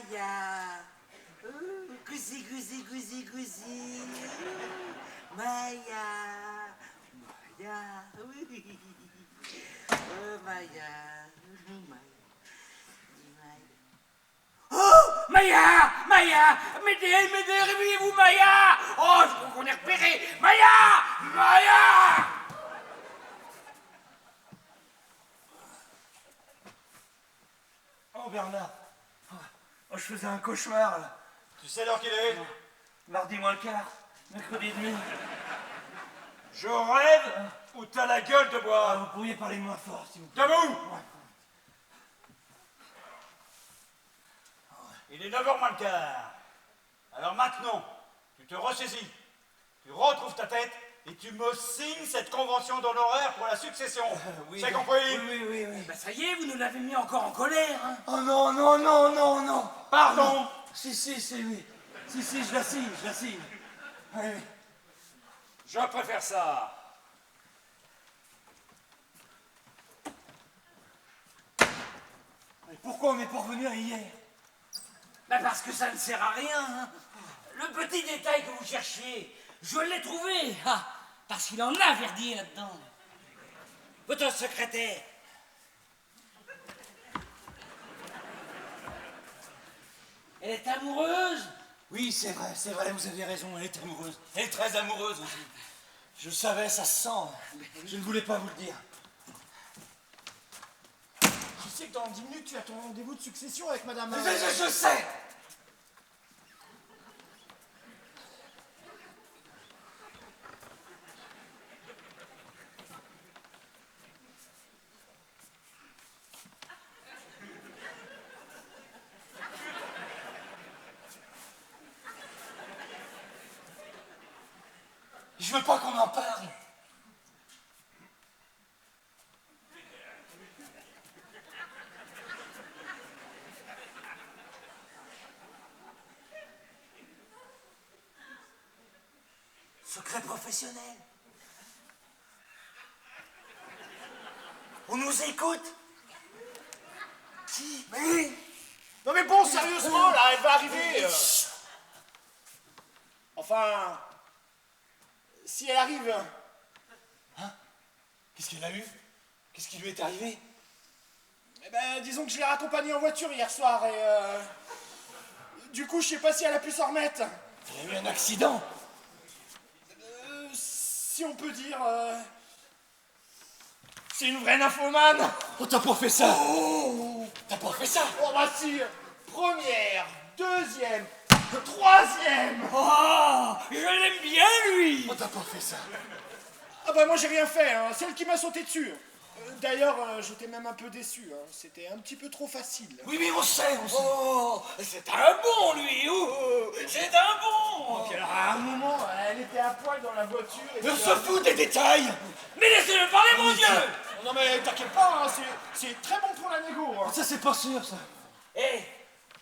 Maya. Gousi, gousi, gousi, gousi. Maya. Maya. Oui. Maya. Oh, Maya! Maya! M'aidez, m'aidez, réveillez-vous, Maya! Oh, je crois qu'on est repéré! Maya! Maya! Oh, Bernard. Oh, je faisais un cauchemar, là. Tu sais l'heure qu'il est? Mardi moins le quart, mercredi et demi. Je rêve ou t'as la gueule de bois? Vous pourriez parler moins fort, s'il vous plaît. Debout! Ouais. Il est 9h moins le quart. Alors maintenant, tu te ressaisis, tu retrouves ta tête et tu me signes cette convention d'honoraires pour la succession. Oui, C'est compris? Oui. Bah ça y est, vous nous l'avez mis encore en colère, hein. Oh non. Pardon? Si, oui. Si, je la signe. Oui. Je préfère ça. Mais pourquoi on est pas revenu hier? Bah parce que ça ne sert à rien, hein. Le petit détail que vous cherchiez, je l'ai trouvé. Ah, parce qu'il en a Verdier là-dedans. Votre secrétaire. Elle est amoureuse? Oui, c'est vrai, vous avez raison, elle est amoureuse. Elle est très amoureuse aussi. Je le savais, ça se sent. Je ne voulais pas vous le dire. Tu sais que dans 10 minutes, tu as ton rendez-vous de succession avec madame... Je sais. Je veux pas qu'on en parle. Secret professionnel. On nous écoute? Qui? Mais... Non mais bon, sérieusement, là, elle va arriver. Enfin... Si elle arrive... Qu'est-ce qu'elle a eu? Qu'est-ce qui lui est arrivé? Eh ben, disons que je l'ai raccompagnée en voiture hier soir et... Du coup, je sais pas si elle a pu s'en remettre. Elle a eu un accident. Si on peut dire... C'est une vraie nymphomane. Oh, t'as pas fait ça. T'as pas fait ça. Oh bah si. Première, deuxième, troisième. Oh, je l'aime bien, lui. Oh, t'as pas fait ça. Ah bah moi j'ai rien fait, hein. C'est elle qui m'a sauté dessus. D'ailleurs, j'étais même un peu déçu, hein. C'était un petit peu trop facile. Oui, on sait. Oh, c'est un bon, lui. Oh, c'est un bon. Puis alors, à un moment, elle était à poil dans la voiture et... On se fout des détails. Mais laissez-le parler, mon Dieu. Non mais t'inquiète pas, hein, c'est très bon pour la négo. Hein. Ça, c'est pas sûr, ça. Eh,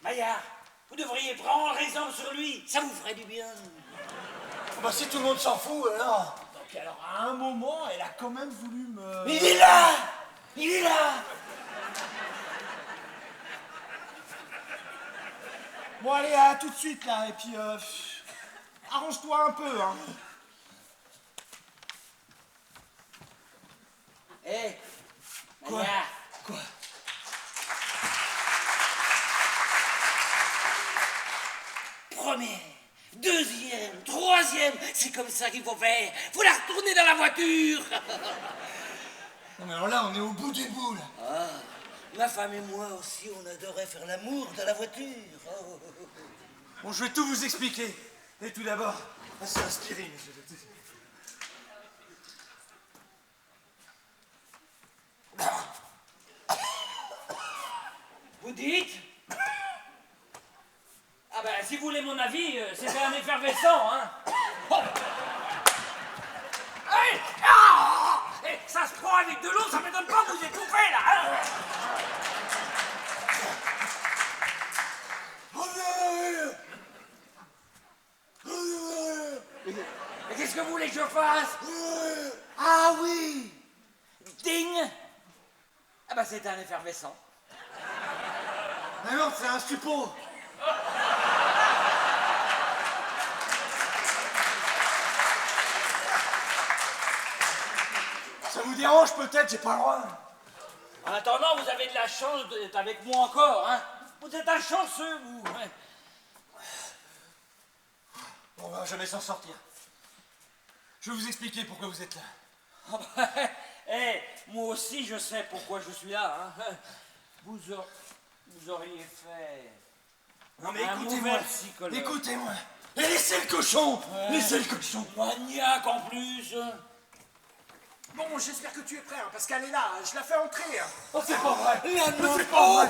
Maillard, vous devriez prendre exemple sur lui. Ça vous ferait du bien. Oh, bah, si tout le monde s'en fout, alors. Donc alors, à un moment, elle a quand même voulu me... Il est là. Il est là. Bon allez, à tout de suite là, et puis... arrange-toi un peu, hein. Eh, Quoi? Maillard. Quoi? Première, deuxième, troisième, c'est comme ça qu'il faut faire. Faut la retourner dans la voiture. Non, mais alors là, on est au bout du bout, là. Ah, ma femme et moi aussi, on adorait faire l'amour dans la voiture. Oh. Bon, je vais tout vous expliquer. Et tout d'abord, c'est aspirine. Vous dites? Ah ben, si vous voulez mon avis, c'était un effervescent, hein. Oh. Hey, ah, hey, ça se prend avec de l'eau, ça m'étonne pas que vous étouffez, là, hein. Et qu'est-ce que vous voulez que je fasse? Ah oui. Ding. Ah ben, c'était un effervescent. Mais non, c'est un suppôt. Ça vous dérange peut-être, j'ai pas le droit. En attendant, vous avez de la chance d'être avec moi encore, hein. Vous êtes un chanceux, vous. Hein. On va jamais s'en sortir. Je vais vous expliquer pourquoi vous êtes là. Ah bah, moi aussi, je sais pourquoi je suis là. Hein. Vous auriez fait Non mais un écoutez-moi. mauvais psychologue. Écoutez-moi. Et laissez le cochon. Laissez le cochon. Maniaque en plus. Bon, j'espère que tu es prêt, hein, parce qu'elle est là, je la fais entrer. Hein. Oh, c'est pas vrai. La C'est pas vrai.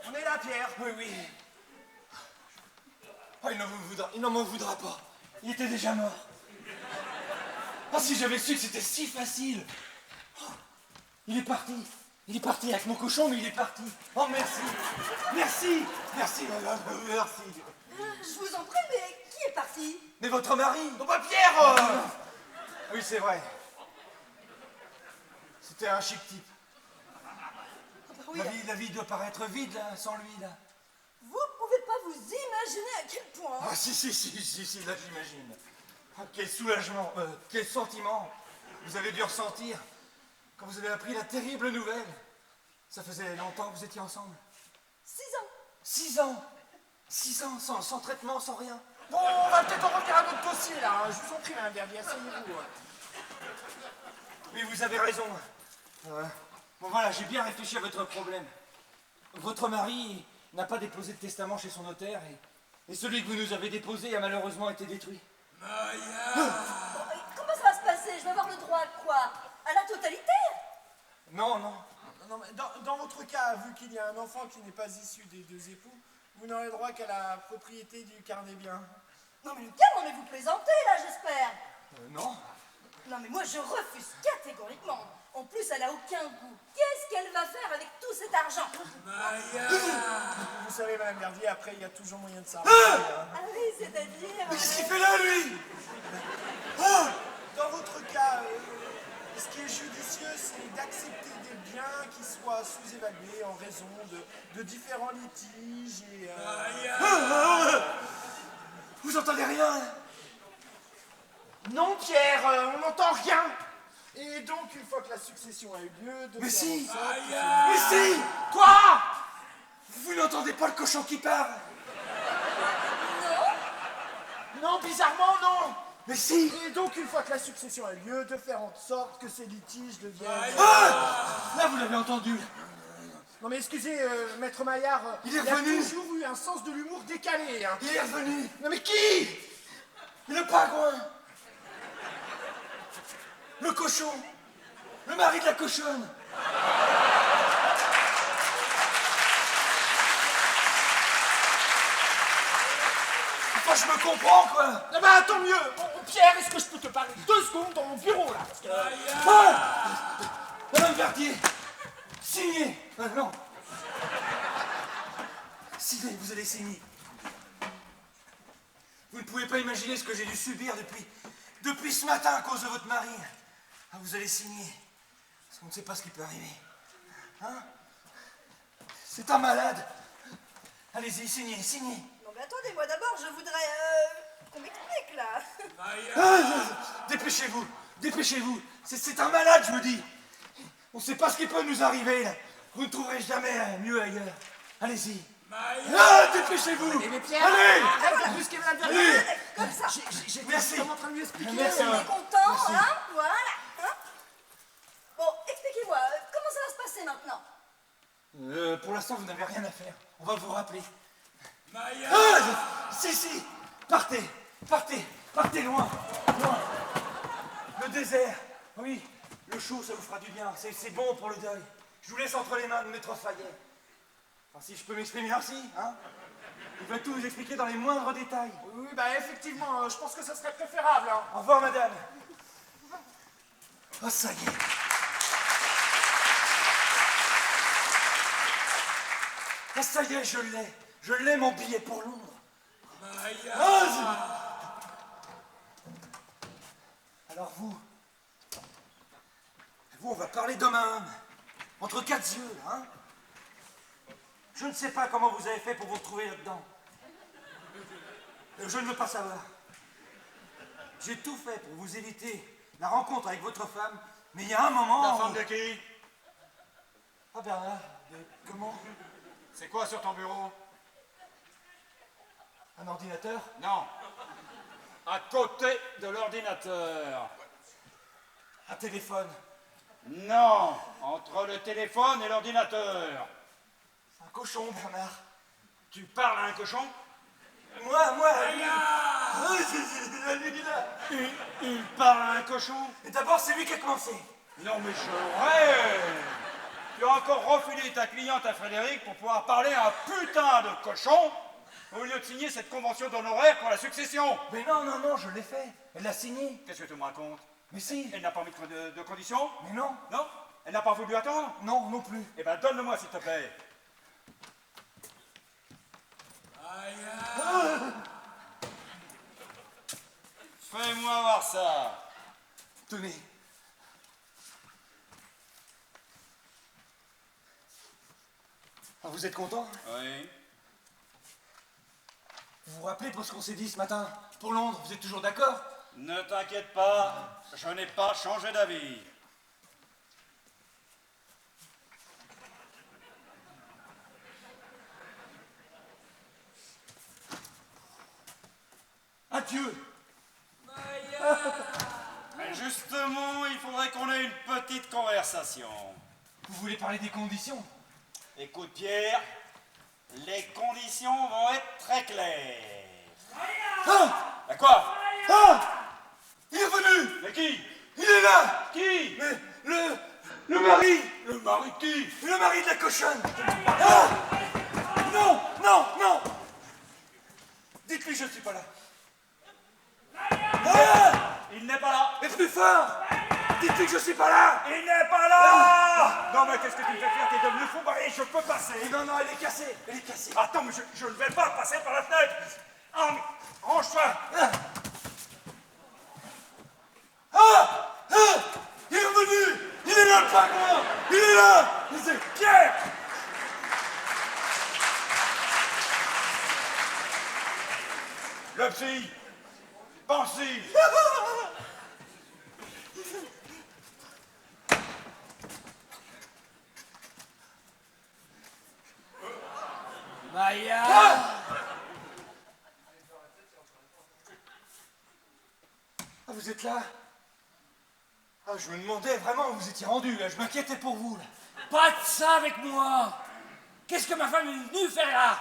On est là, Pierre. Oui, oui. Oh, il n'en m'en voudra pas. Il était déjà mort. Ah, si j'avais su que c'était si facile. Oh, il est parti. Il est parti avec mon cochon, mais il est parti. Oh, merci. Merci. Merci, madame. Merci. Je vous en prie, mais qui est parti? Mais votre mari. Non, pas Pierre. Oui, c'est vrai. C'était un chic type. Oui, La vie doit paraître vide, là, sans lui, là. vous pouvez pas vous imaginer à quel point. Ah, si, là, j'imagine. Ah, quel soulagement, quel sentiment vous avez dû ressentir quand vous avez appris la terrible nouvelle. Ça faisait longtemps que vous étiez ensemble. 6 ans. 6 ans 6 ans, sans traitement, sans rien. Bon, on va peut-être en revenir à notre dossier, là. Hein. Je vous en prie, Madame Verdier, asseyez-vous. Oui, vous avez raison. Bon, voilà, j'ai bien réfléchi à votre problème. Votre mari n'a pas déposé de testament chez son notaire et celui que vous nous avez déposé a malheureusement été détruit. Comment ça va se passer? Je vais avoir le droit à quoi? À la totalité? Non. Non, mais dans votre cas, vu qu'il y a un enfant qui n'est pas issu des deux époux, vous n'aurez droit qu'à la propriété du carnet bien. Non mais Lucas, non mais vous plaisantez là, j'espère. Non. Non mais moi je refuse catégoriquement. En plus, elle a aucun goût. Qu'est-ce qu'elle va faire avec tout cet argent? Vous savez, Madame Verdier, après, il y a toujours moyen de s'arranger. Ah oui, c'est-à-dire... Qu'est-ce qu'il fait là, lui? Dans votre cas, ce qui est judicieux, c'est d'accepter des biens qui soient sous-évalués en raison de différents litiges et... Vous entendez rien? Non, Pierre, on n'entend rien. Et donc, une fois que la succession a eu lieu, de Mais faire si. en sorte que Mais si! Quoi? Vous n'entendez pas le cochon qui parle? Non, bizarrement, non. Mais si! Et donc, une fois que la succession a eu lieu, de faire en sorte que ces litiges deviennent... Là, vous l'avez entendu. Non mais excusez, Maître Maillard, Il est a revenu. toujours eu un sens de l'humour décalé. Hein. Il est revenu. Non mais qui? Le pingouin. Le cochon. Le mari de la cochonne. Enfin, je me comprends, quoi. Ah bah tant mieux. Bon, Pierre, est-ce que je peux te parler 2 secondes dans mon bureau là parce que... Madame Verdier, signez. Non. Signez, vous allez signer. Vous ne pouvez pas imaginer ce que j'ai dû subir depuis ce matin à cause de votre mari. Ah, vous allez signer. Parce qu'on ne sait pas ce qui peut arriver. Hein? C'est un malade. Allez-y, signez. Non mais attendez, moi d'abord, je voudrais... qu'on m'explique là. Dépêchez-vous. C'est un malade, je vous dis. On ne sait pas ce qui peut nous arriver, là. Vous ne trouverez jamais mieux ailleurs. Allez-y. Dépêchez-vous. Mais Pierre, Allez. arrête de brusquer Madame Verdier. Allez. Comme ça. J'étais Merci. justement en train de lui expliquer. Merci. On est content, hein? Voilà. Hein? Bon, expliquez-moi, comment ça va se passer maintenant? Pour l'instant, vous n'avez rien à faire. On va vous rappeler. Si. Partez loin. Le désert. Oui, le chaud, ça vous fera du bien. C'est bon pour le deuil. Je vous laisse entre les mains de Maître Fayet. Enfin, si je peux m'exprimer ainsi, hein. Il va tout vous expliquer dans les moindres détails. Oui, bah effectivement, je pense que ça serait préférable. Hein. Au revoir, madame. Oh, ça y est. Ah, ça y est, je l'ai. Je l'ai, mon billet pour Londres. Maya. Alors vous, on va parler d'homme à homme. Entre quatre yeux, là, hein. Je ne sais pas comment vous avez fait pour vous retrouver là-dedans. Je ne veux pas savoir. J'ai tout fait pour vous éviter la rencontre avec votre femme, mais il y a un moment... La femme de qui? Ah Bernard, comment? C'est quoi sur ton bureau? Un ordinateur? Non. À côté de l'ordinateur. Un téléphone? Non. Entre le téléphone et l'ordinateur. Un cochon, Bernard. Tu parles à un cochon? Moi, Il parle à un cochon? Et d'abord, c'est lui qui a commencé. Non mais je rêve. Tu as encore refilé ta cliente à Frédéric pour pouvoir parler à un putain de cochon au lieu de signer cette convention d'honoraires pour la succession. Mais non, je l'ai fait. Elle l'a signé. Qu'est-ce que tu me racontes? Mais si. Elle n'a pas mis de conditions? Mais non. Non? Elle n'a pas voulu attendre? Non, non plus. Eh ben donne-le-moi s'il te plaît. Fais-moi voir ça. Tenez. Ah, vous êtes content? Oui. Vous vous rappelez pour ce qu'on s'est dit ce matin? Pour Londres, vous êtes toujours d'accord? Ne t'inquiète pas, je n'ai pas changé d'avis. Adieu. Mais justement, il faudrait qu'on ait une petite conversation. Vous voulez parler des conditions? Écoute Pierre, les conditions vont être très claires. Ah! À quoi? Ah! Il est venu! Mais qui? Il est là! Qui? Mais le mari! Le mari de qui? Le mari de la cochonne! Ah! Non! Dites-lui je ne suis pas là. Ah! Il n'est pas là. Mais plus fort! Dites-lui que je suis pas là! Il n'est pas là. Non mais qu'est-ce que tu me fais faire? T'es devenu fou, Marie, je peux passer. Non, elle est cassée! Elle est cassée! Attends, mais je ne vais pas passer par la fenêtre. Ah, mais range-toi. Il est revenu! Il est là, le pingouin! Il est là! C'est Pierre. Le psy. Pense-y. Maya. Ah, vous êtes là? Ah, je me demandais vraiment où vous étiez rendu, là. Je m'inquiétais pour vous, là. Pas de ça avec moi. Qu'est-ce que ma femme est venue faire là?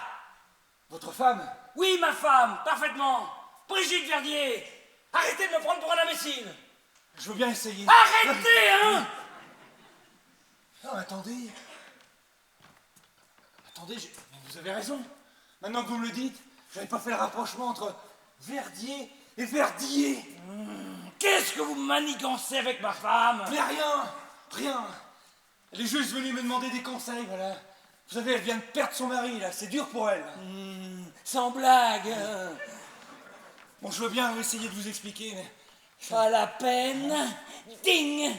Votre femme? Oui, ma femme, parfaitement. Brigitte Verdier. Arrêtez de me prendre pour un imbécile. Je veux bien essayer. Arrêtez, hein? Non, attendez. Mais vous avez raison. Maintenant que vous me le dites, j'avais pas fait le rapprochement entre Verdier et Verdier. Qu'est-ce que vous manigancez avec ma femme? Mais rien. Elle est juste venue me demander des conseils, voilà. Vous savez, elle vient de perdre son mari, là. C'est dur pour elle. Sans blague. Bon, je veux bien essayer de vous expliquer, mais... Pas la peine. Ding.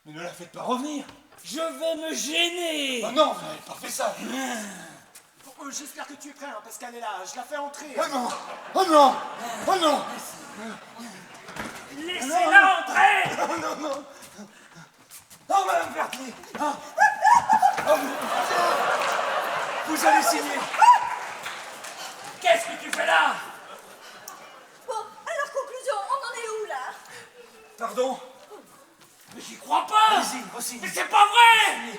Mais ne la faites pas revenir. Je vais me gêner. Ah non, vous n'avez pas fait ça. J'espère que tu es prêt, hein, parce qu'elle est là. Je la fais entrer. Oh non. Laissez-la entrer. Non, Madame Verdier. Vous allez signer. Qu'est-ce que tu fais là? Bon, alors conclusion, on en est où là? Pardon. Mais j'y crois pas. Allez-y, re-signez. Mais c'est pas vrai.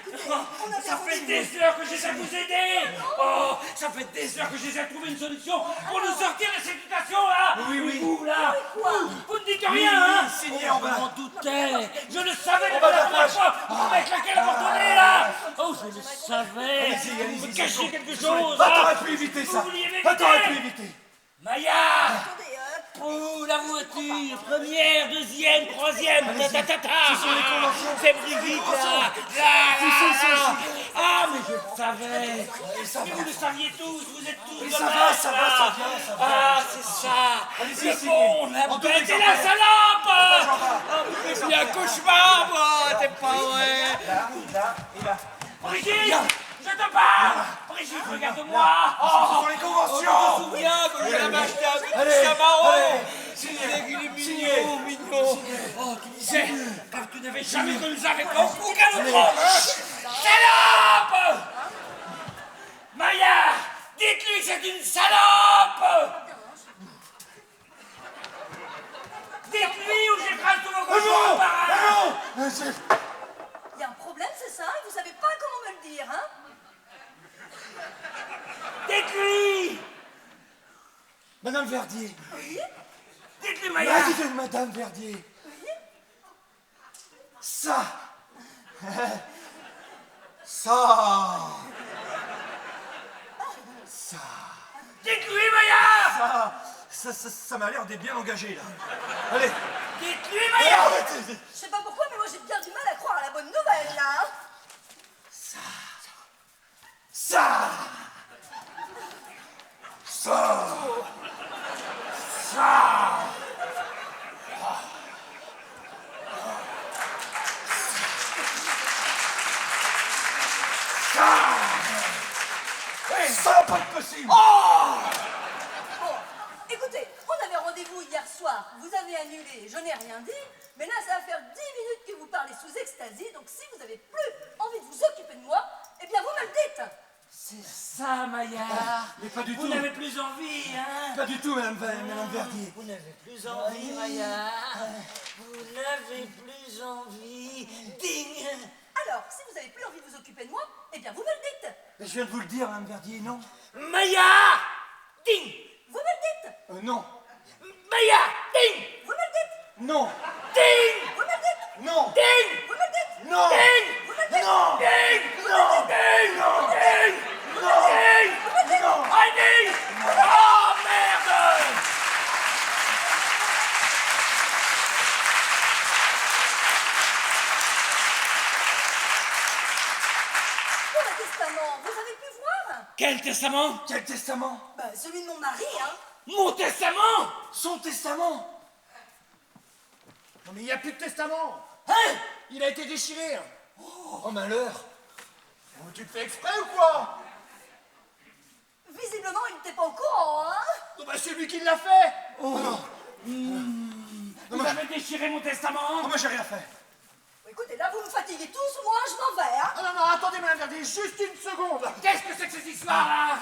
On a Ça bien fait reçu. des heures que j'essaie de vous aider. Oh, ça fait des heures que j'essaie de trouver une solution pour nous sortir de cette situation là. Oui. Et vous là, quoi? vous ne dites rien, hein? Signez en Je bas. m'en doutais. Je le savais En depuis bas de la la première page. fois. Vous m'avez claqué la porte-nez là. Oh, je le savais. Allez-y, Vous me cachiez quelque chose. Ah, t'aurais pu éviter ça. Vous vouliez Ah, t'aurais pu m'éviter. éviter. Maya. Attendez, Poule. la voiture. Première, deuxième, troisième. Ta. C'est Brigitte, là. Là. Ah, mais je le savais. Mais vous le saviez tous. Vous êtes tous de ça là. va. Ah, c'est ça. Allez-y, C'est bon, la bête et la salope. Oh, mais c'est un cauchemar, moi. C'est pas vrai. Là. Brigitte, je te parle. Brigitte, regarde-moi. Ce sont les conventions. Je me souviens que je l'avais acheté un petit Camaro. Il est mignon. Oh, tu disais, car tu n'avais jamais connu ça avec aucun autre homme. Salope. Maya, dites-lui que c'est une salope. Dites-lui ou j'écrase tous vos cochons par un. Il y a un problème, c'est ça? Et vous savez pas comment me le dire, hein? Dites-lui. Madame Verdier. Oui? Dites-lui, Maya. Dites Madame Verdier. Ça. Dites-lui, Maya. Ça m'a l'air d'être bien engagé, là. Allez. Dites-lui, Maya. Je sais pas pourquoi, mais moi j'ai bien du mal à croire à la bonne nouvelle, là. Ça, pas possible. Bon, écoutez, on avait rendez-vous hier soir. Vous avez annulé, je n'ai rien dit. Mais là, ça va faire 10 minutes que vous parlez sous extasie. Donc si vous avez plus envie de vous occuper de moi, eh bien vous me le dites. C'est ça, Maya. Mais pas du Vous tout. n'avez plus envie, hein? Pas du tout, Madame Verdier. Vous n'avez plus envie, Maya. Vous n'avez plus envie. Ding. Alors, si vous avez plus envie de vous occuper de moi, eh bien vous me le dites. Mais je viens de vous le dire, Madame Verdier, non? Maya. Ding. Vous me le dites. Non. Maya. Ding. Vous me le dites. Non. Ding. Vous me le dites. Non. Ding. Vous me le dites. Non. Ding. Vous me le dites. Non. Ding. Non. Ding. Non. Ding. Non. Ding. Non. Ah, ding. Oh, merde. Pour le testament, vous avez pu voir? Quel testament? Quel testament? Bah, celui de mon mari, hein. Mon testament? Son testament. Non mais il n'y a plus de testament. Hein? Il a été déchiré. Oh, malheur. Oh, tu te fais exprès ou quoi? Visiblement, il n'était pas au courant, hein. Oh, bah c'est lui qui l'a fait. Oh non. Vous avez déchiré mon testament? Oh, moi, j'ai rien fait. Écoutez, là, vous me fatiguez tous, moi, je m'en vais, hein. Ah non, attendez, Madame Verdier, juste une seconde. Qu'est-ce que c'est que cette histoire-là?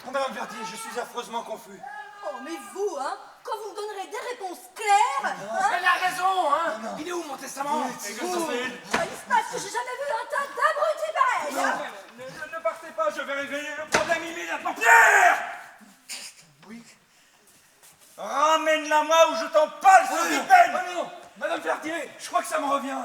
Oh, Madame Verdier, je suis affreusement confus. Oh, mais vous, hein, quand vous me donnerez des réponses claires, hein, Elle a raison, hein? Il est où mon testament? il se passe que j'ai jamais vu un tas d'abrutis pareils, hein. Ne partez pas, je vais réveiller le problème immédiatement. Pierre! Oui. Ramène-la moi ou je t'en parle, Oh ce non. peine! Oh non. Madame Verdier, je crois que ça me revient.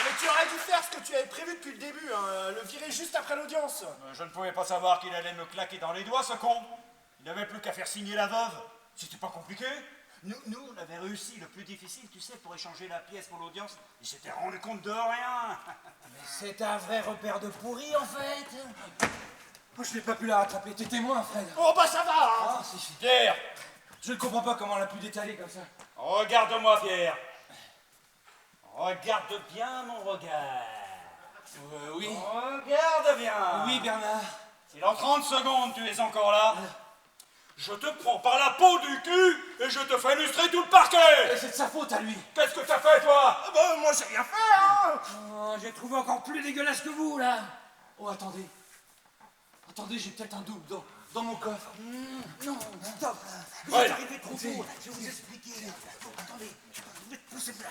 Mais tu aurais dû faire ce que tu avais prévu depuis le début, hein, le virer juste après l'audience. Je ne pouvais pas savoir qu'il allait me claquer dans les doigts, ce con. Il n'avait plus qu'à faire signer la veuve. C'était pas compliqué. Nous, on avait réussi le plus difficile, tu sais, pour échanger la pièce pour l'audience. Il s'était rendu compte de rien. C'est un vrai repère de pourri, en fait. Moi, je n'ai pas pu la rattraper. T'es témoin, Fred. Oh bah ça va, hein. Ah, si. Pierre, Je ne comprends pas comment elle a pu détaler comme ça. regarde-moi, Pierre. Regarde bien mon regard. Oui. Regarde bien. Oui, Bernard. Si dans 30 secondes tu es encore là, je te prends par la peau du cul et je te fais illustrer tout le parquet. C'est de sa faute à lui. Qu'est-ce que t'as fait, toi? Ah bah moi j'ai rien fait, hein. Oh, j'ai trouvé encore plus dégueulasse que vous, là. Oh, attendez. Attendez, j'ai peut-être un double dans mon coffre. Non, stop. Vous Ouais. êtes arrivé trop tôt. Je vais vous expliquer. Attendez, vous êtes poussé là.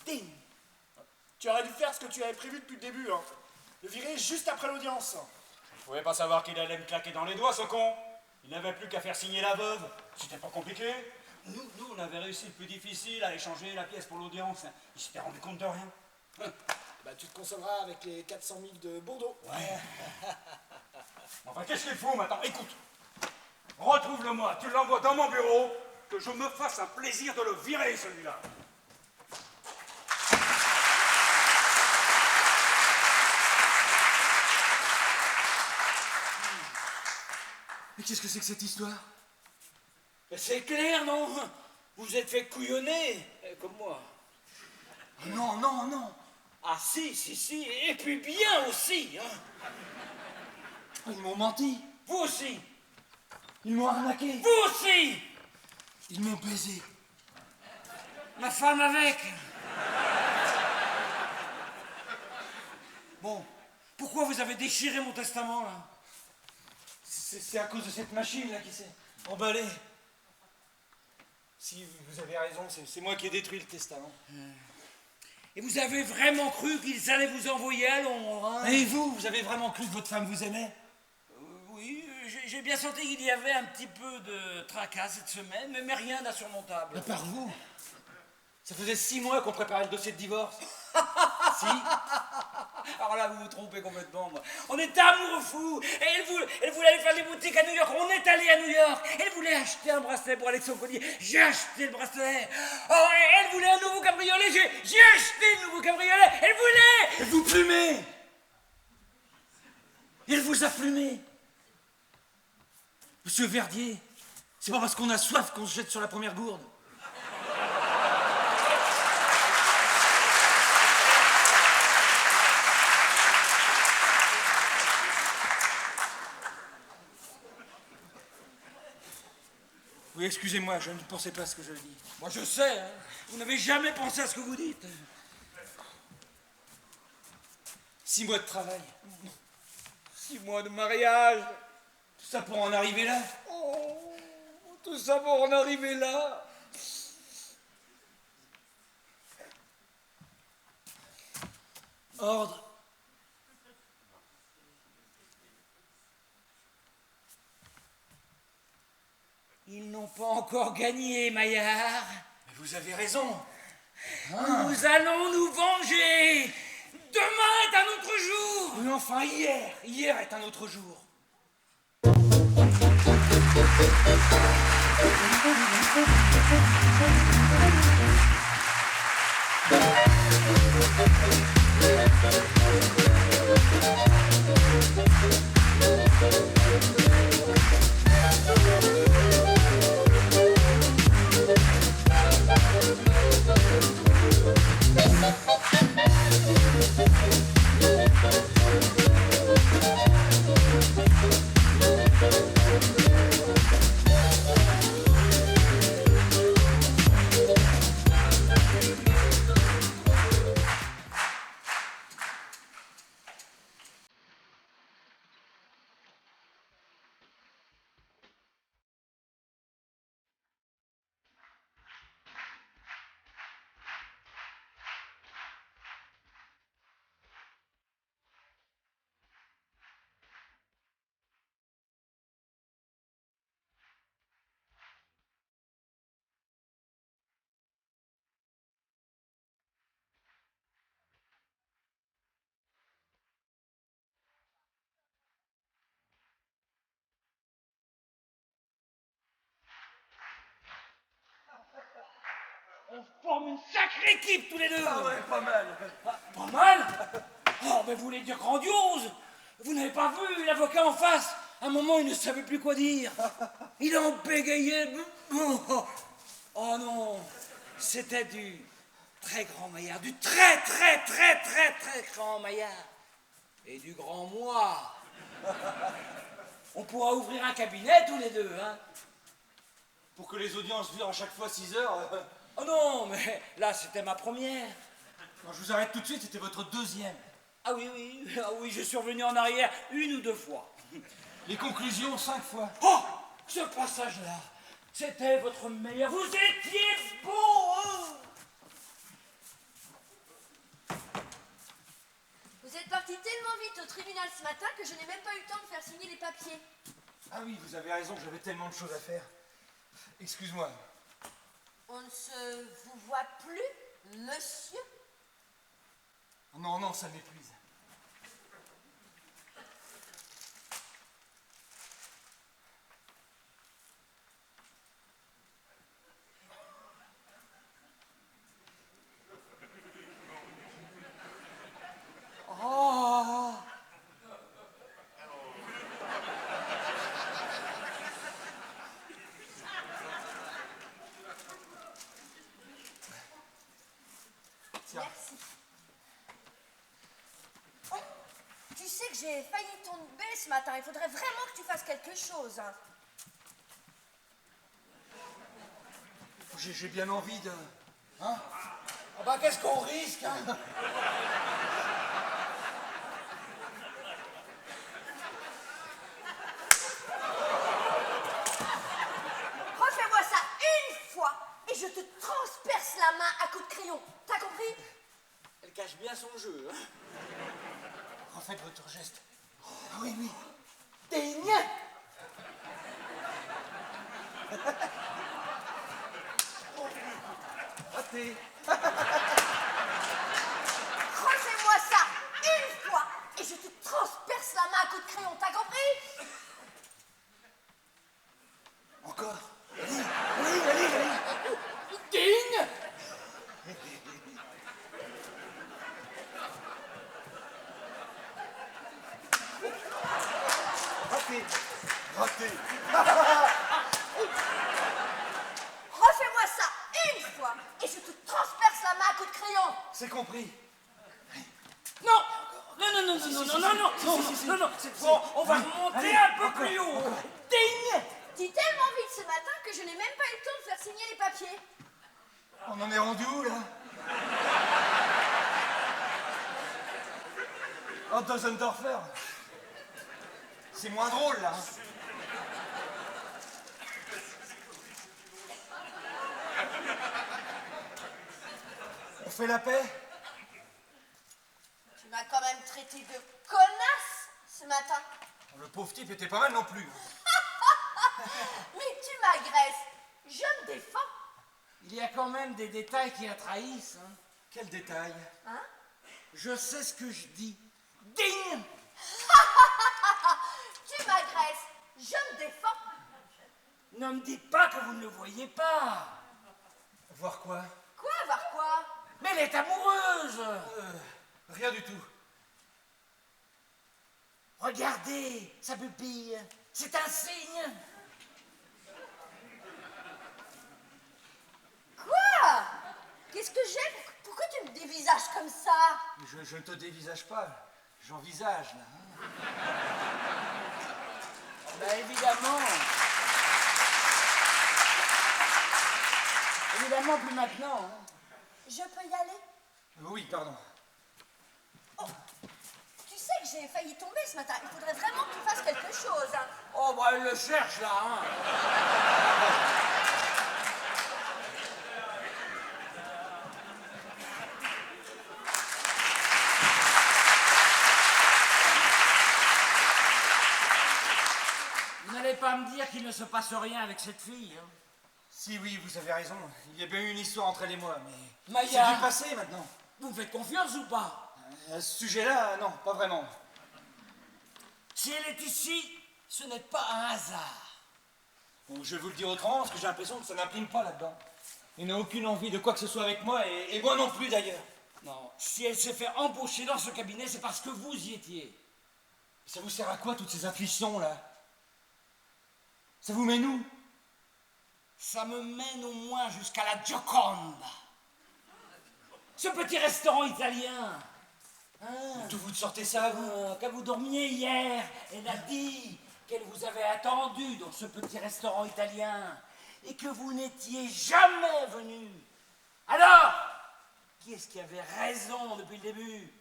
Ding. Tu aurais dû faire ce que tu avais prévu depuis le début, hein. Le virer juste après l'audience. Je pouvais pas savoir qu'il allait me claquer dans les doigts, ce con. Il n'avait plus qu'à faire signer la veuve. C'était pas compliqué. Nous, on avait réussi le plus difficile à échanger la pièce pour l'audience. Il s'était rendu compte de rien. Bah, tu te consoleras avec les 400 000 de Bordeaux. Ouais. Enfin, qu'est-ce qu'il faut maintenant? Écoute, retrouve-le-moi, tu l'envoies dans mon bureau, que je me fasse un plaisir de le virer, celui-là. Mais qu'est-ce que c'est que cette histoire? C'est clair, non? Vous vous êtes fait couillonner, comme moi. Non, non, non. Ah si, et puis bien aussi, hein. Ils m'ont menti. Vous aussi, Ils m'ont arnaqué. vous aussi. Ils m'ont baisé. Ma femme avec. Bon, pourquoi vous avez déchiré mon testament, là? C'est à cause de cette machine là qui s'est emballée. Si vous avez raison, c'est moi qui ai détruit le testament. Et vous avez vraiment cru qu'ils allaient vous envoyer à Londres, hein? Et vous avez vraiment cru que votre femme vous aimait? Oui, j'ai bien senti qu'il y avait un petit peu de tracas cette semaine, mais rien d'insurmontable. À part vous. Ça faisait 6 mois qu'on préparait le dossier de divorce. Si. Alors là, vous vous trompez complètement, moi. On était amoureux fous. Et elle voulait aller faire des boutiques à New York. On est allé à New York. Elle voulait acheter un bracelet pour aller avec son collier. J'ai acheté le bracelet. Oh, elle voulait un nouveau cabriolet. J'ai acheté le nouveau cabriolet. Elle voulait. Elle vous plumez. Elle vous a plumé. Monsieur Verdier, c'est pas parce qu'on a soif qu'on se jette sur la première gourde. Oui, excusez-moi, je ne pensais pas à ce que je dis. Moi, je sais, hein. Vous n'avez jamais pensé à ce que vous dites. 6 mois de travail. 6 mois de mariage. Tout ça pour en arriver là. Oh, tout ça pour en arriver là. Ordre. Ils n'ont pas encore gagné, Maillard. Mais vous avez raison. Nous allons nous venger. Demain est un autre jour. Mais enfin, hier est un autre jour. On forme une sacrée équipe tous les deux. Ah ouais, pas mal. Pas mal? Oh, mais vous voulez dire grandiose? Vous n'avez pas vu l'avocat en face? À un moment, il ne savait plus quoi dire. Il en bégayait. Oh non, c'était du très grand Maillard, du très grand Maillard. Et du grand moi. On pourra ouvrir un cabinet tous les deux, hein? Pour que les audiences durent à chaque fois 6 heures. Oh non, mais là, c'était ma première. Non, je vous arrête tout de suite, c'était votre deuxième. Ah oui, je suis revenu en arrière 1 ou 2 fois. Les conclusions, 5 fois. Oh, ce passage-là, c'était votre meilleur. Vous étiez beau, hein? Vous êtes parti tellement vite au tribunal ce matin que je n'ai même pas eu le temps de faire signer les papiers. Ah oui, vous avez raison, j'avais tellement de choses à faire. Excuse-moi. On ne se vous voit plus, monsieur? Non, non, ça m'épuise. Oh! Tiens. Merci. Oh, tu sais que j'ai failli tomber ce matin. Il faudrait vraiment que tu fasses quelque chose. J'ai bien envie de... Hein? Ah bah, qu'est-ce qu'on risque, hein? Refais-moi ça une fois et je te transperce la main à coups de crayon. T'as compris? Elle cache bien son jeu, hein? Refaites votre geste. Ah oui, oui. Digne! Raté. Refais-moi ça une fois et je te transperce la main à coups de crayon. T'as compris? Encore. Digne! Raté. Raté. Refais-moi ça une fois et je te transperce la main à coups de crayon. C'est compris. Non! Non, non, non, non, non, non, non, non, non, non, cette fois, on va remonter un peu plus haut. Digne! Dis tellement vite ce matin que je n'ai même pas eu le temps de faire signer les papiers. On en est rendu où, là? Oh, Dosendorfer. C'est moins drôle, là. On fait la paix? Tu m'as quand même traité de connasse ce matin. Le pauvre type était pas mal non plus. Mais tu m'agresses. Je me défends. Il y a quand même des détails qui la trahissent, hein. Quel détail? Hein? Je sais ce que je dis. Digne! Tu m'agresses. Je me défends. Ne me dites pas que vous ne le voyez pas. Voir quoi? Quoi, voir quoi? Mais elle est amoureuse. Rien du tout. Regardez sa pupille. C'est un signe. Quoi? Qu'est-ce que j'ai? Pourquoi tu me dévisages comme ça? Je ne te dévisage pas. J'envisage, là. Hein. Bah évidemment. Évidemment, plus maintenant. Hein. Je peux y aller? Oui, pardon. Tu sais que j'ai failli tomber ce matin. Il faudrait vraiment que tu fasses quelque chose. Hein. Oh, bah elle le cherche, là. Hein. Vous n'allez pas me dire qu'il ne se passe rien avec cette fille, hein. Si, oui, vous avez raison. Il y a bien eu une histoire entre elle et moi, mais... Maya. C'est du passé, maintenant. Vous me faites confiance ou pas? À ce sujet-là, non, pas vraiment. Si elle est ici, ce n'est pas un hasard. Bon, je vais vous le dire autrement, parce que j'ai l'impression que ça n'imprime pas là-dedans. Il n'a aucune envie de quoi que ce soit avec moi, et moi non plus, d'ailleurs. Non, si elle s'est fait embaucher dans ce cabinet, c'est parce que vous y étiez. Ça vous sert à quoi, toutes ces afflictions, là? Ça vous met où? Ça me mène au moins jusqu'à la Gioconda. Ce petit restaurant italien. Hein, D'où vous sortez ça, vous? quand vous dormiez hier, elle a dit qu'elle vous avait attendu dans ce petit restaurant italien et que vous n'étiez jamais venu. Alors, qui est-ce qui avait raison depuis le début?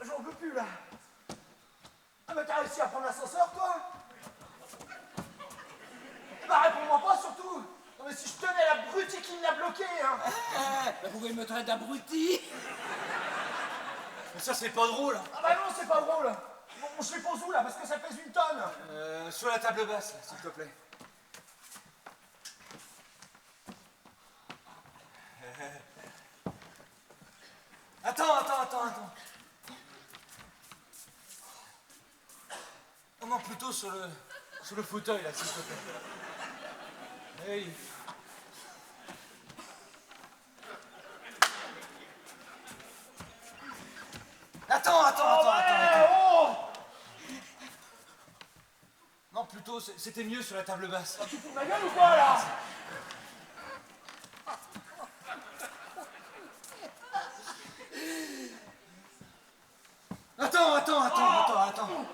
J'en peux plus là. Ah mais t'as réussi à prendre l'ascenseur toi? Bah réponds-moi pas surtout. Non mais si je tenais la brute qui qui me l'a bloqué, hein. Vous pouvez me traiter d'abruti. Mais ça, c'est pas drôle. Ah bah non, c'est pas drôle. Bon, je les pose où, là, parce que ça pèse une tonne. Sur la table basse, là, s'il te plaît. Attends. Oh non, plutôt sur le fauteuil, là, s'il te plaît. Oui. Attends. Oh. Non, plutôt, c'était mieux sur la table basse. Tu fous de ma gueule ou quoi, là? Attends.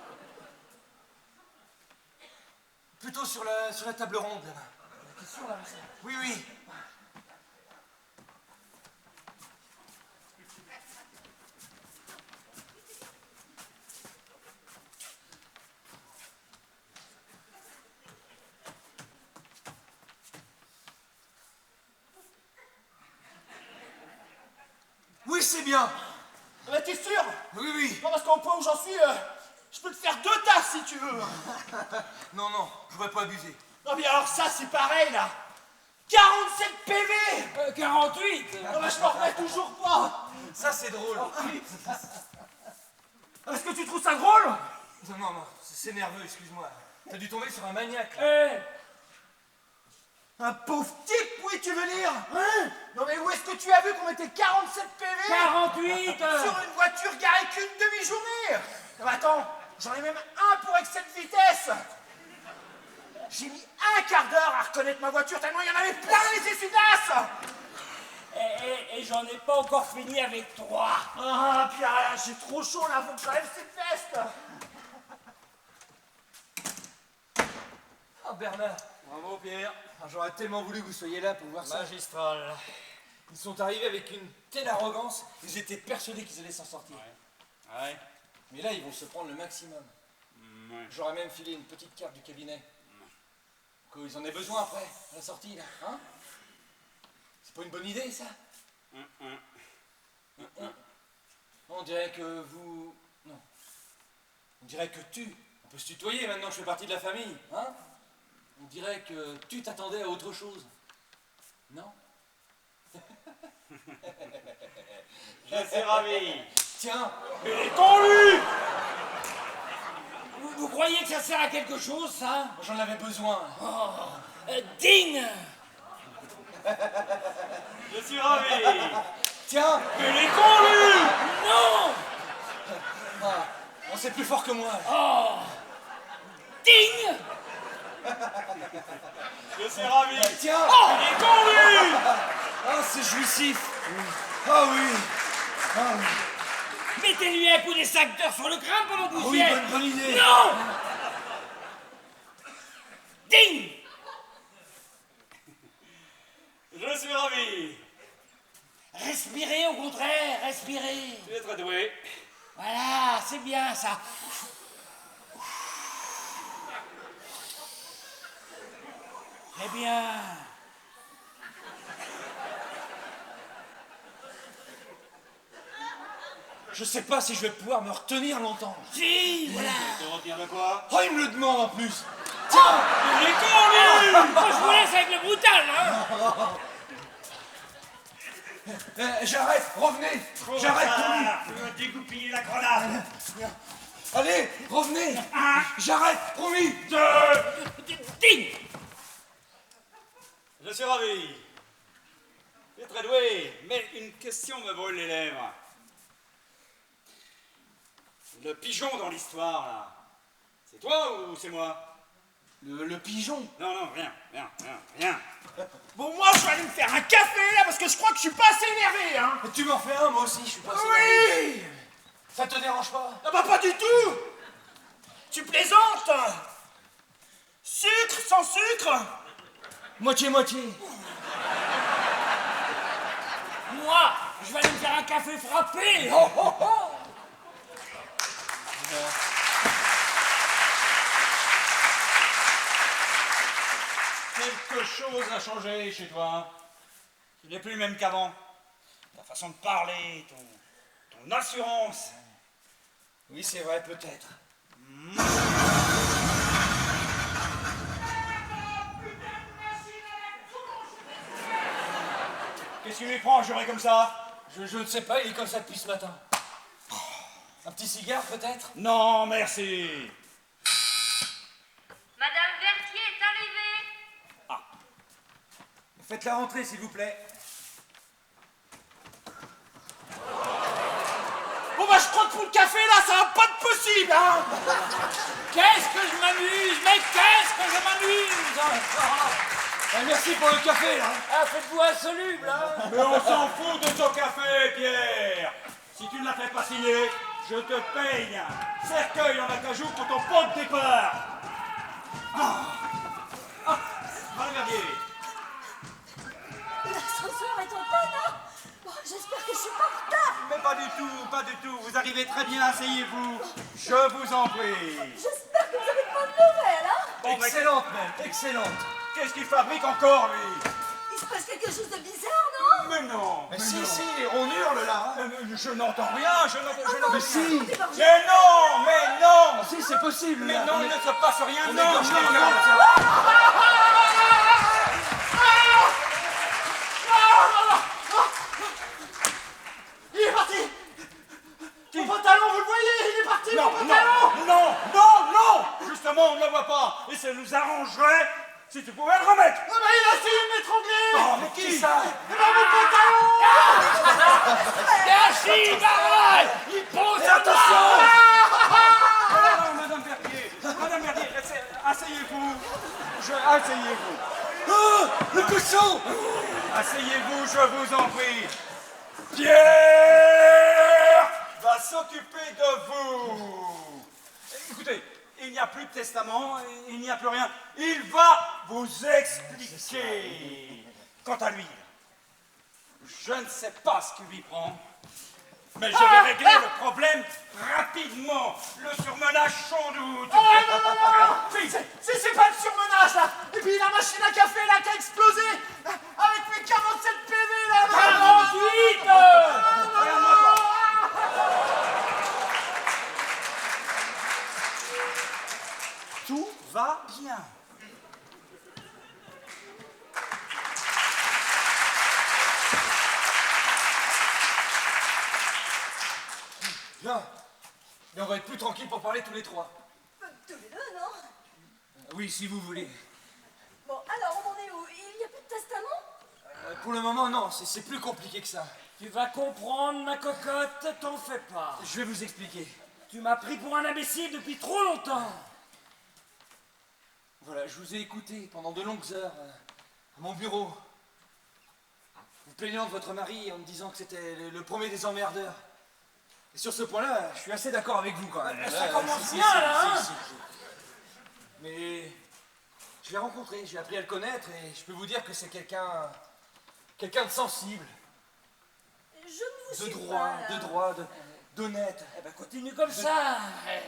Plutôt sur la table ronde, là-bas. Oui. Oui, c'est bien. Bah, t'es sûr? Oui. Non, parce qu'au point où j'en suis, je peux te faire 2 tasses si tu veux. Non, je voudrais pas abuser. Non, mais alors ça, c'est pareil, là. 47 PV. 48. Non, mais je m'en remets toujours pas. Ça, c'est drôle. Est-ce que tu trouves ça drôle? Non, c'est nerveux, excuse-moi. T'as dû tomber sur un maniaque. Un pauvre type, oui, tu veux dire? Hein? Non, mais où est-ce que tu as vu qu'on mettait 47 PV 48. sur une voiture garée qu'une demi-journée? Non, mais attends, j'en ai même un pour excès de vitesse. J'ai mis un quart d'heure à reconnaître ma voiture tellement il y en avait plein les essuie-glaces. Et j'en ai pas encore fini avec toi. Ah, Pierre, j'ai trop chaud là, faut que j'enlève cette veste. Oh, Bernard. Bravo, Pierre. J'aurais tellement voulu que vous soyez là pour voir ça. Magistral. Ils sont arrivés avec une telle arrogance, ils étaient persuadés qu'ils allaient s'en sortir. Ouais. Mais là, ils vont se prendre le maximum. Ouais. J'aurais même filé une petite carte du cabinet. Qu'ils en aient besoin après, à la sortie, là. Hein? C'est pas une bonne idée, ça? On dirait que vous... Non. On dirait que tu... On peut se tutoyer maintenant que je fais partie de la famille, hein? On dirait que tu t'attendais à autre chose. Non? Je suis ravi. Tiens! Il est con, lui. Vous croyez que ça sert à quelque chose, ça? J'en avais besoin. Ding. Je suis ravi. Tiens! Il est con, lui. Non. Ah, on c'est plus fort que moi. Ding. Je suis ravi. Tiens! Il est con, lui. Ah, c'est jouissif! Ah oui! Mettez-lui un coup des sacs d'heures sur le crâne pendant que vous Oui, y êtes. bonne idée! Non. Ding. Je suis ravi. Respirez, au contraire, respirez. Tu es très doué. Voilà, c'est bien ça. Très bien. Je sais pas si je vais pouvoir me retenir longtemps. Si, voilà. Tu retenir de quoi? Oh, il me le demande en plus! Il est con, lui. Moi, je vous laisse avec le brutal, hein. J'arrête! Revenez! J'arrête! promis. Tu veux dégoupiller la grenade. Allez! Revenez! J'arrête! Promis! Ding. Je suis ravi. Tu es très doué, mais une question me brûle les lèvres. Le pigeon dans l'histoire, là, c'est toi ou c'est moi? Le pigeon! Non, rien. Bon, moi, je vais aller me faire un café là parce que je crois que je suis pas assez énervé, hein. Tu m'en fais un, moi aussi, je suis pas sûr. Oui. Ça te dérange pas? Ah bah pas du tout. Tu plaisantes? Sucre, sans sucre? Moitié-moitié. Moi, je vais aller me faire un café frappé. Oh, oh, oh. Quelque chose a changé chez toi. Tu n'es plus le même qu'avant. Ta façon de parler, ton assurance. Oui, c'est vrai, peut-être. Qu'est-ce qui lui prend à jurer comme ça? Je ne sais pas, il est comme ça depuis ce matin. Un petit cigare, peut-être? Non, merci. Madame Vertier est arrivée. Faites-la rentrer, s'il vous plaît. Bon bah je crois que pour le café là, ça va pas être possible, hein. Qu'est-ce que je m'amuse, mais qu'est-ce que je m'amuse. Merci pour le café, là. Ah, faites-vous insoluble, hein. Mais on s'en fout de ton café, Pierre. Si tu ne la fais pas signer, je te paye un cercueil en acajou pour ton pot de départ. Madame Verdier. L'ascenseur est en panne, hein. Bon, j'espère que je suis pas en retard. Mais pas du tout, pas du tout. Vous arrivez très bien, asseyez-vous. Je vous en prie. J'espère que vous avez pas de nouvelles, hein. Bon, mais Excellente, même, excellente. qu'est-ce qu'il fabrique encore, lui? Il se passe quelque chose de bizarre, non? Mais non. Mais si, on hurle, là. Je n'entends rien, je n'entends Mais si. Mais non. Si, c'est possible, Mais là. non, il ne se passe rien. On Non, égorge non, quelqu'un, non. là. Il est parti. Mon pantalon, vous le voyez, il est parti, Non, mon pantalon. non. Justement, on ne le voit pas. Et ça nous arrangerait si tu pouvais le remettre. Ah bah il a essayé de m'étrangler. Oh, mais qui ça? Eh ben, mon pantalon. Merci, Barral. Il pose attention. Non, Madame Verdier. Madame Verdier, asseyez-vous. Asseyez-vous. Oh, le cochon. Asseyez-vous, je vous en prie. Pierre va s'occuper de vous. Écoutez, il n'y a plus de testament, il n'y a plus rien. Il va vous expliquer. Quant à lui, je ne sais pas ce qui lui prend, mais je vais régler le problème rapidement. Le surmenage sans doute. C'est pas le surmenage là. Et puis la machine à café là qui a explosé avec mes 47 PV là. 48. Tout va bien. Bien. Mais on va être plus tranquille pour parler tous les trois. Tous les deux, non? Oui, si vous voulez. Bon, alors on en est où? Il n'y a plus de testament? Pour le moment, non. C'est plus compliqué que ça. Tu vas comprendre, ma cocotte, t'en fais pas. Je vais vous expliquer. Tu m'as pris pour un imbécile depuis trop longtemps. Voilà, je vous ai écouté pendant de longues heures à mon bureau. Vous plaignant de votre mari en me disant que c'était le premier des emmerdeurs. Et sur ce point-là, je suis assez d'accord avec vous quand même. Ça commence bien, là, hein. si. Mais je l'ai rencontré, j'ai appris à le connaître et je peux vous dire que c'est quelqu'un de sensible, Je ne vous de suis droit, pas, là. d'honnête, Eh ben, continue comme ça.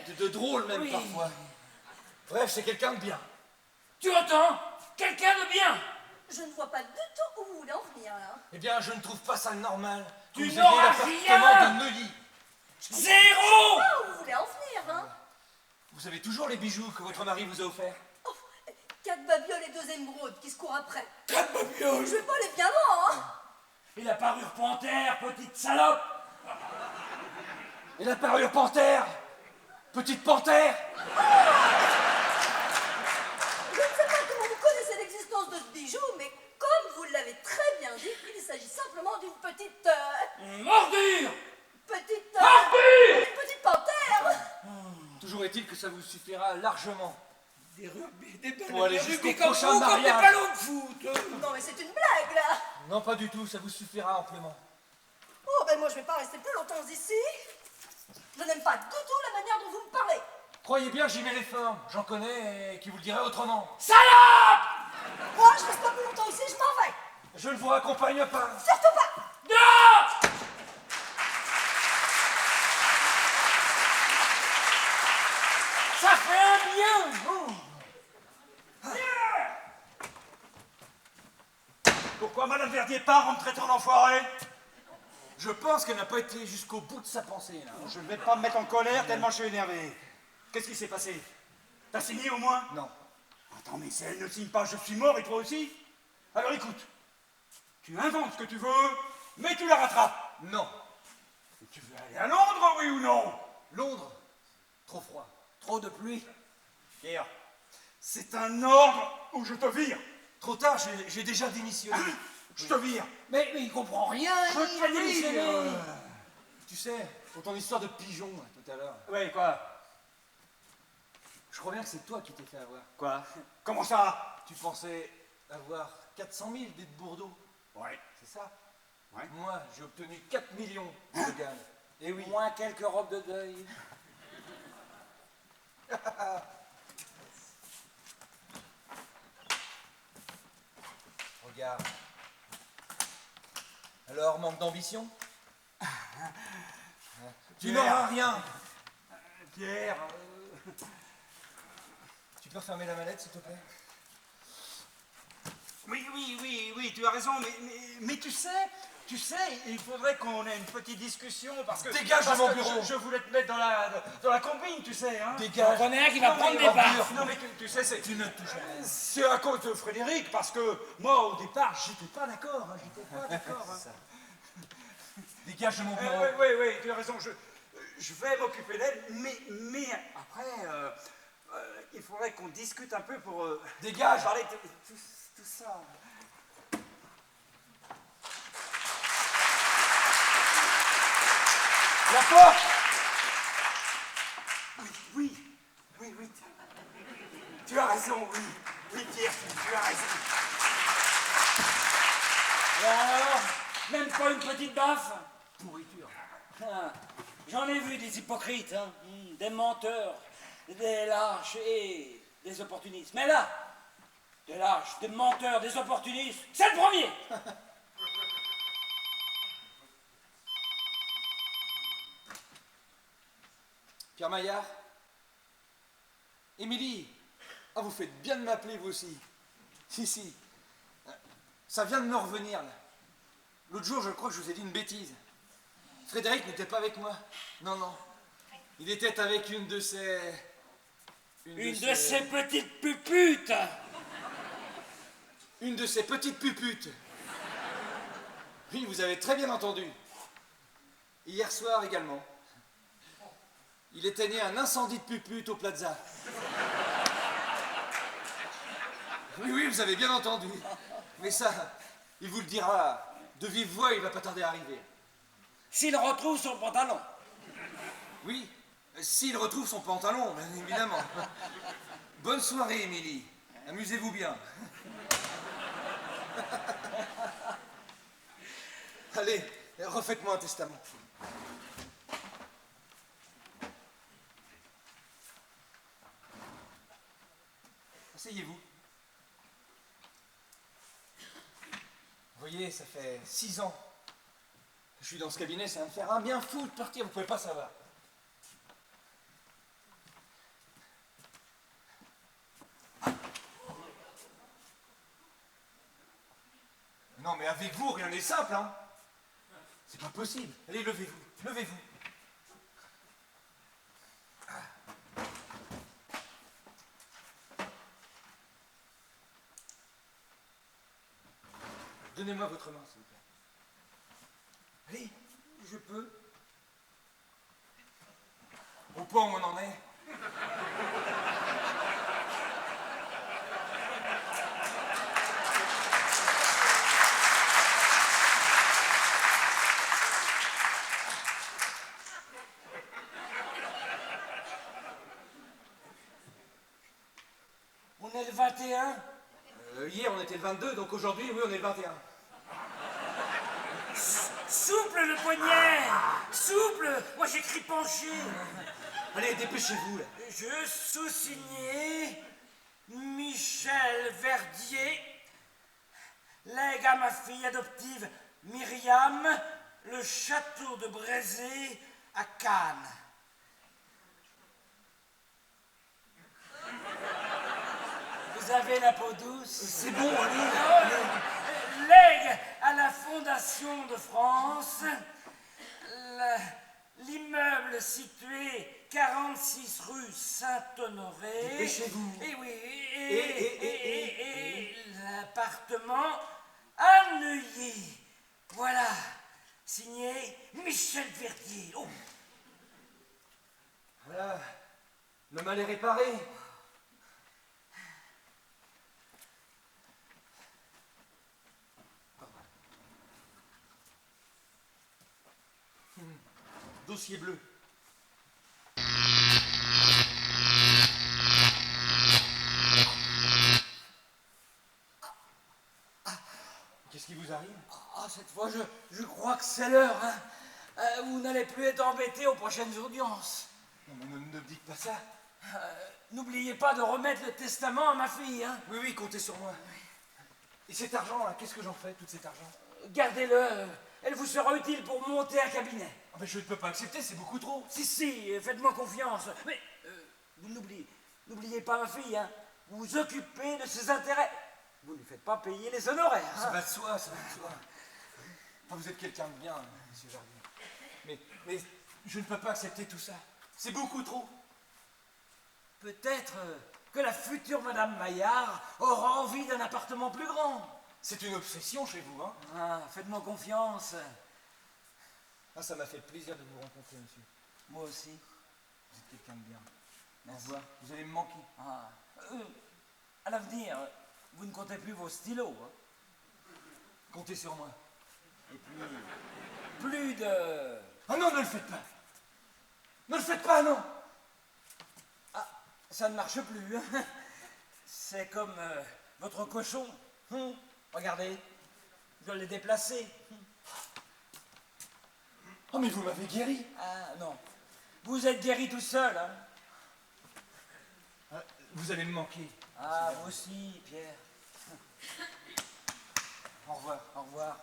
de drôle même Oui. parfois. Bref, c'est quelqu'un de bien. Tu entends? Quelqu'un de bien. Je ne vois pas du tout où vous voulez en venir, là. Eh bien, je ne trouve pas ça normal que Tu vous ayez n'auras l'appartement rien. de Neuilly. Zéro. Pas où vous voulez en venir, hein. Vous avez toujours les bijoux que votre mari vous a offerts. Oh, 4 babioles et 2 émeraudes qui se courent après. 4 babioles. Je vais pas aller bien loin, hein. Et la parure panthère, petite salope. Et la parure panthère, petite panthère. Je ne sais pas comment vous connaissez l'existence de ce bijou, mais comme vous l'avez très bien dit, il s'agit simplement d'une petite... Mordure. Une petite panthère. Toujours est-il que ça vous suffira largement. Des rubis, des Pour aller jusqu'au rubis comme prochain vous, comme des mariage. ballons de foot. Non mais c'est une blague, là. Non, pas du tout, ça vous suffira amplement. Oh ben moi je vais pas rester plus longtemps ici. Je n'aime pas du tout la manière dont vous me parlez. Croyez bien, j'y mets les formes. J'en connais et qui vous le dirait autrement. Salope. Moi je reste pas plus longtemps ici, je m'en vais. Je ne vous raccompagne pas. Surtout pas. Non. Ça fait un bien. Pourquoi Pourquoi Madame Verdier part en me traitant d'enfoiré? Je pense qu'elle n'a pas été jusqu'au bout de sa pensée, là. Je ne vais pas me mettre en colère tellement je suis énervé. Qu'est-ce qui s'est passé? T'as signé au moins? Non. Attends, mais si elle ne signe pas, je suis mort et toi aussi? Alors écoute, tu inventes ce que tu veux, mais tu la rattrapes. Non. Et tu veux aller à Londres, oui ou non? Londres, trop froid, trop de pluie. Pierre, c'est un ordre ou je te vire. Trop tard, j'ai déjà démissionné. Je te vire. Mais il comprend rien, Je il a te démissionné. vire. Tu sais, pour ton histoire de pigeon, là, tout à l'heure, Ouais, quoi? je crois bien que c'est toi qui t'es fait avoir. Quoi? Comment ça? Tu pensais avoir 400 000 des de Bourdeau, Ouais. c'est ça? Ouais. Moi, j'ai obtenu 4 millions de gagne. Et oui. Moins quelques robes de deuil. Regarde. Alors, manque d'ambition? Tu Pierre. n'auras rien. Pierre, Tu peux refermer la mallette, s'il te plaît? oui, tu as raison, mais tu sais, il faudrait qu'on ait une petite discussion parce que... Dégage de parce mon que bureau. Je voulais te mettre dans la combine, tu sais, hein. Dégage. J'en ai un qui va Non, prendre mais- des baffes. Non, mais tu sais, Tu ne touches à rien. c'est à cause de Frédéric, parce que moi, au départ, j'étais pas d'accord, hein, Ça. Dégage de mon bureau. Oui, tu as raison, je vais m'occuper d'elle, mais après, il faudrait qu'on discute un peu pour Dégage. parler de tout ça. La porte. Oui, tu as raison, oui, Pierre, tu as raison. Et alors, même pas une petite baffe? Pourriture. Ah, j'en ai vu des hypocrites, hein, des menteurs, des lâches et des opportunistes. Mais là, des lâches, des menteurs, des opportunistes, c'est le premier. Pierre Maillard. Émilie. Ah, vous faites bien de m'appeler, vous aussi. Si. Ça vient de me revenir, là. L'autre jour, je crois que je vous ai dit une bêtise. Frédéric n'était pas avec moi. Non. Il était avec une de ces... Une de ces petites puputes. Une de ces petites puputes. Oui, vous avez très bien entendu. Hier soir également. Il éteignait un incendie de puputes au Plaza. Oui, vous avez bien entendu. Mais ça, il vous le dira de vive voix, il va pas tarder à arriver. S'il retrouve son pantalon. Oui, s'il retrouve son pantalon, bien évidemment. Bonne soirée, Émilie. Amusez-vous bien. Allez, refaites-moi un testament. Asseyez-vous. Vous voyez, ça fait 6 ans que je suis dans ce cabinet, ça va me faire un bien fou de partir, vous pouvez pas savoir. Non, mais avec vous, rien n'est simple, hein. C'est pas possible. Allez, levez-vous. Donnez-moi votre main, s'il vous plaît. Allez, je peux. Au point où on en est. On est le 21. Hier, on était le 22, donc aujourd'hui, oui, on est le 21. Souple le poignet. Souple. Moi j'écris penché. Allez, dépêchez-vous, là. Je sous-signé Michel Verdier, lègue à ma fille adoptive Myriam le château de Brézé à Cannes. Vous avez la peau douce. C'est bon, allez. lègue à la Fondation de France l'immeuble situé 46 rue Saint-Honoré. Dépêchez-vous. Et oui, Et l'appartement à Neuilly. Voilà, signé Michel Verdier. Oh. Voilà, le mal est réparé. Dossier bleu. Qu'est-ce qui vous arrive? Ah, cette fois, je crois que c'est l'heure. Hein. Vous n'allez plus être embêté aux prochaines audiences. Non, mais ne me dites pas ça. N'oubliez pas de remettre le testament à ma fille. Hein. Oui, oui, comptez sur moi. Et cet argent, là, qu'est-ce que j'en fais, tout cet argent? Gardez-le. Elle vous sera utile pour monter un cabinet. Ah, mais je ne peux pas accepter, c'est beaucoup trop. Si, faites-moi confiance. Mais vous n'oubliez pas ma fille. Hein. Vous vous occupez de ses intérêts. Vous ne lui faites pas payer les honoraires. Hein. Ça va de soi, ça va de soi. Ah, vous êtes quelqu'un de bien, monsieur Jardier. Mais je ne peux pas accepter tout ça. C'est beaucoup trop. Peut-être que la future Madame Maillard aura envie d'un appartement plus grand. C'est une obsession chez vous, hein? Ah, faites-moi confiance. Ah, ça m'a fait plaisir de vous rencontrer, monsieur. Moi aussi. Vous êtes quelqu'un de bien. Merci. Au revoir. Vous allez me manquer. Ah. À l'avenir, vous ne comptez plus vos stylos. Hein. Comptez sur moi. Et puis, plus de... Ah non, ne le faites pas. Ne le faites pas, non. Ah, ça ne marche plus. Hein. C'est comme votre cochon. Regardez, je l'ai déplacé. Oh, mais vous m'avez guéri. Ah non, vous êtes guéri tout seul. Hein. Ah, vous allez me manquer. Ah, vous aussi, Pierre. Au revoir. Au revoir.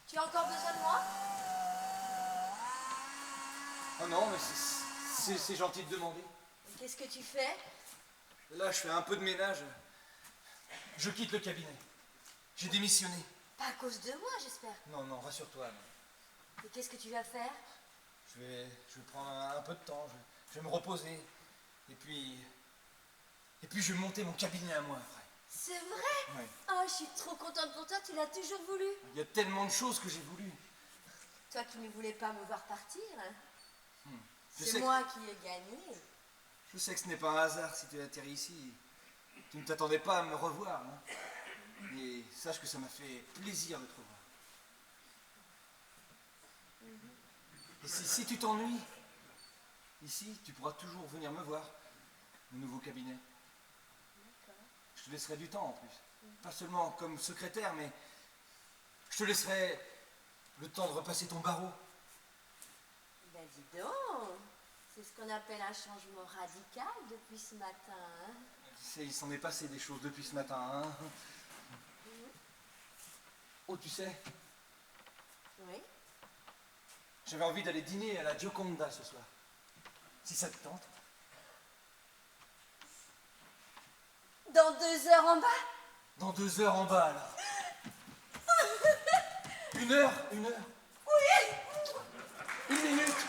Tu as encore besoin de moi? Oh non, mais c'est gentil de demander. Qu'est-ce que tu fais? Là, je fais un peu de ménage. Je quitte le cabinet. J'ai démissionné. Pas à cause de moi, j'espère. Non, non, rassure-toi. Non. Et qu'est-ce que tu vas faire? Je vais prendre un peu de temps. Je vais me reposer. Et puis je vais monter mon cabinet à moi après. C'est vrai? Ouais. Oh, je suis trop contente pour toi, tu l'as toujours voulu. Il y a tellement de choses que j'ai voulu. Toi qui ne voulais pas me voir partir, Je c'est sais moi qui ai gagné. Je sais que ce n'est pas un hasard si tu atterris ici. Tu ne t'attendais pas à me revoir. Hein. Mais sache que ça m'a fait plaisir de te revoir. Et si tu t'ennuies, ici, tu pourras toujours venir me voir, au nouveau cabinet. Je te laisserai du temps en plus. Pas seulement comme secrétaire, mais je te laisserai le temps de repasser ton barreau. Ben dis donc, c'est ce qu'on appelle un changement radical depuis ce matin. Hein? Tu sais, il s'en est passé des choses depuis ce matin. Hein. Oh, tu sais, Oui. j'avais envie d'aller dîner à la Gioconda ce soir. Si ça te tente. Dans 2 heures en bas? Dans 2 heures en bas, alors. 1 heure? Oui. 1 minute?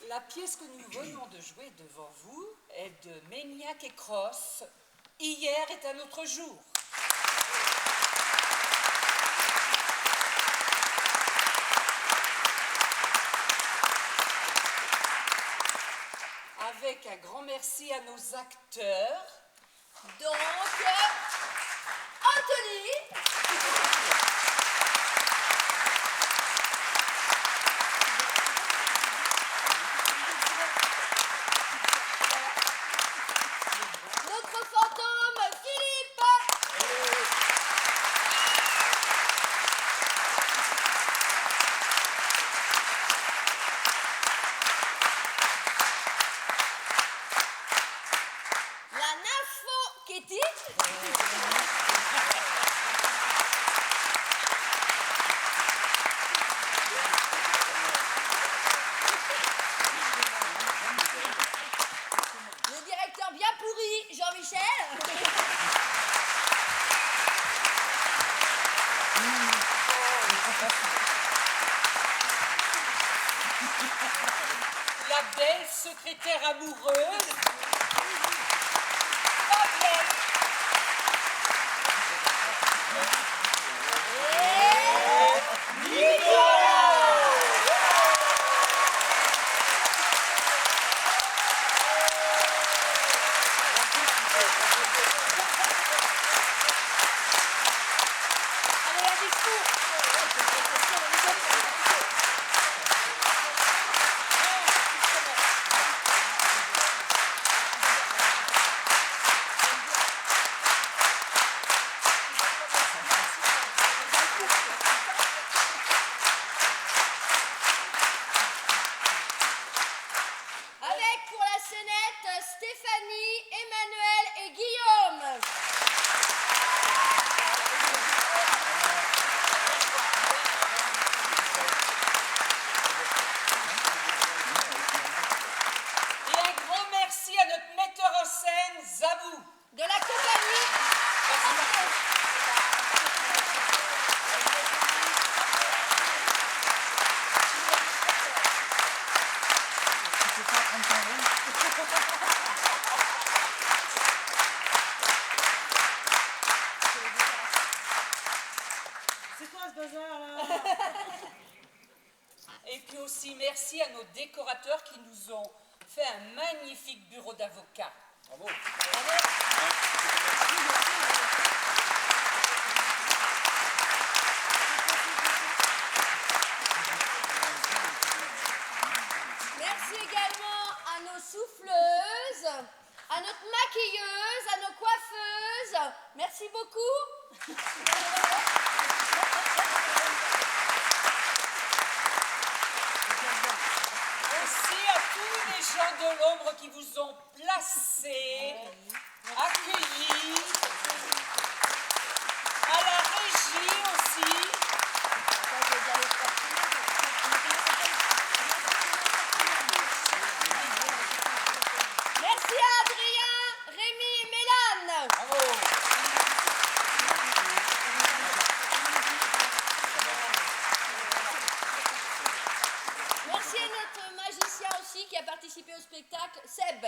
La pièce que nous venons de jouer devant vous est de Méniac et Cross. Hier est un autre jour. Avec un grand merci à nos acteurs. Donc, Anthony, notre fantôme, Philippe, la nympho, Kitty, le directeur bien pourri, Jean-Michel, La belle secrétaire amoureuse. Fabienne. allez, un discours. Avec pour la scénette Stéphanie, Emmanuel et Guillaume. Et un grand merci à notre metteur en scène, Zabou. De la compagnie. C'est quoi ce bazar là? Et puis aussi merci à nos décorateurs qui nous ont fait un magnifique bureau d'avocat. Bravo. Merci également à nos souffleuses, à notre maquilleuse, à nos coiffeuses. Merci beaucoup. Merci à tous les gens de l'ombre qui vous ont placés, accueillis, à la régie aussi. Merci à Adrien, Rémi et Mélane. Merci à notre magicien aussi qui a participé au spectacle, Seb.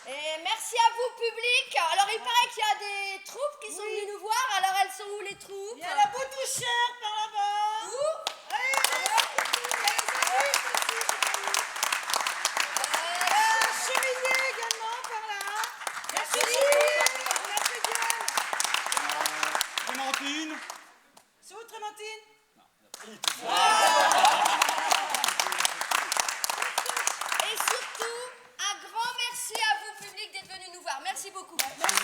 Et merci à vous, public. Alors, il paraît qu'il y a des troupes qui sont venues nous voir. Alors, elles sont où, les troupes? Il y a la boutichère par là-bas. Où? Cheminée également par là. Merci. Clémentine. C'est où, Clémentine? Et surtout, un grand merci à vous, public, d'être venu nous voir. Merci beaucoup. Merci à vous.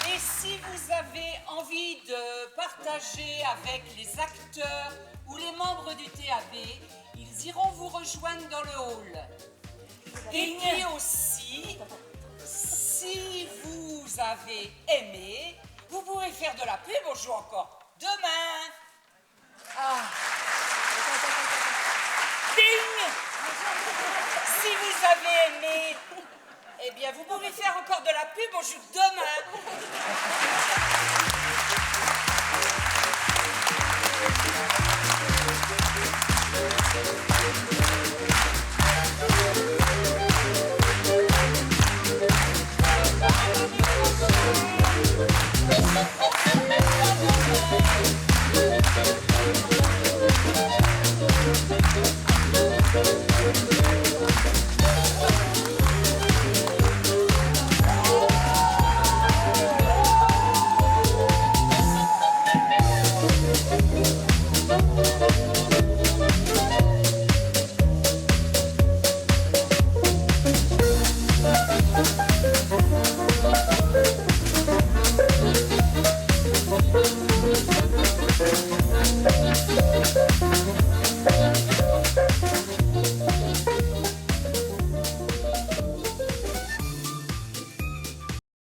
Et si vous avez envie de partager avec les acteurs ou les membres du TAB, ils iront vous rejoindre dans le hall. Et puis aussi, si vous avez aimé, vous pourrez faire de la pub, on joue encore demain. Ding! Si vous avez aimé, eh bien vous pouvez faire encore de la pub, on joue demain.